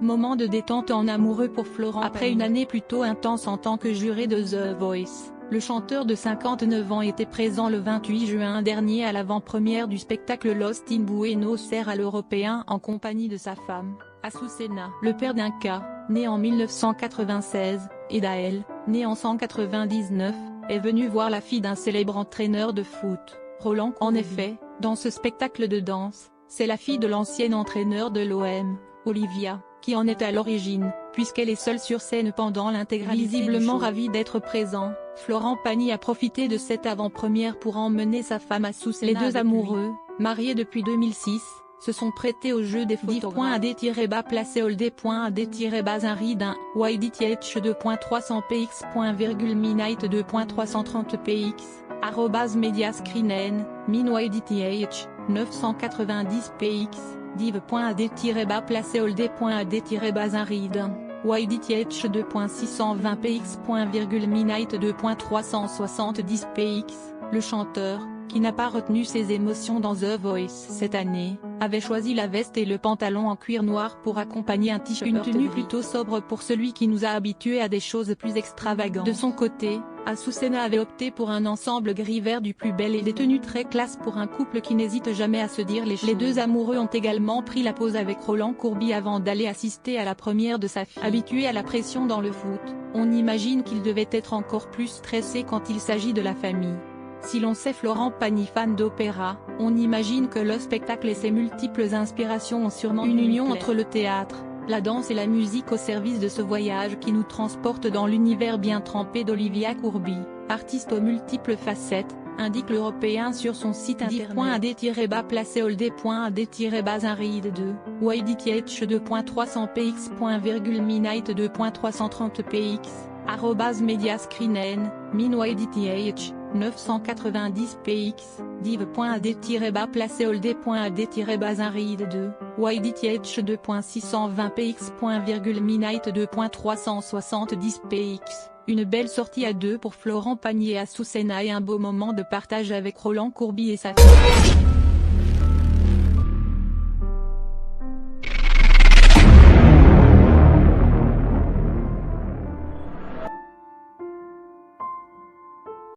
Moment de détente en amoureux pour Florent. Après une année plutôt intense en tant que juré de The Voice, le chanteur de 59 ans était présent le 28 juin dernier à l'avant-première du spectacle Lost in Buenos Aires à l'Européen en compagnie de sa femme, Azucena. Le père d'un cas, né en 1996, et d'Aël, né en 1999, est venu voir la fille d'un célèbre entraîneur de foot, Roland. En effet, dans ce spectacle de danse, c'est la fille de l'ancien entraîneur de l'OM, Olivia, qui en est à l'origine, puisqu'elle est seule sur scène pendant l'intégralité. Visiblement ravi d'être présent, Florent Pagny a profité de cette avant-première pour emmener sa femme Azucena. Les deux amoureux, mariés depuis 2006, se sont prêtés au jeu des photographes. div.ad-placé-old.ad-un-read 1, ydth2.300px.midnight 2.330px, @mediascreen min-ydth, 990px, div.ad-placé-old.ad-un-read 1, ydth 2.620px.midnight 2.370px. Le chanteur, qui n'a pas retenu ses émotions dans The Voice cette année, avait choisi la veste et le pantalon en cuir noir pour accompagner un t-shirt. Une tenue plutôt sobre pour celui qui nous a habitués à des choses plus extravagantes. De son côté, Azucena avait opté pour un ensemble gris-vert du plus bel et des tenues très classe pour un couple qui n'hésite jamais à se dire les choses. Les deux amoureux ont également pris la pose avec Roland Courbis avant d'aller assister à la première de sa fille. Habitué à la pression dans le foot, on imagine qu'il devait être encore plus stressé quand il s'agit de la famille. Si l'on sait Florent Pagny fan d'opéra, on imagine que le spectacle et ses multiples inspirations ont sûrement une union entre le théâtre, la danse et la musique au service de ce voyage qui nous transporte dans l'univers bien trempé d'Olivia Courbis, artiste aux multiples facettes, indique l'Européen sur son site internet. div.ad-placé-old.ad-un-read 2, ydth 2.300px.midnight 2.330px, @mediascreen min-ydth, 990px, div.ad-placé-old.ad-un-read 2, ydth 2.620px.midnight 2.370px. Une belle sortie à deux pour Florent Pagny et Azucena et un beau moment de partage avec Roland Courbis et sa fille.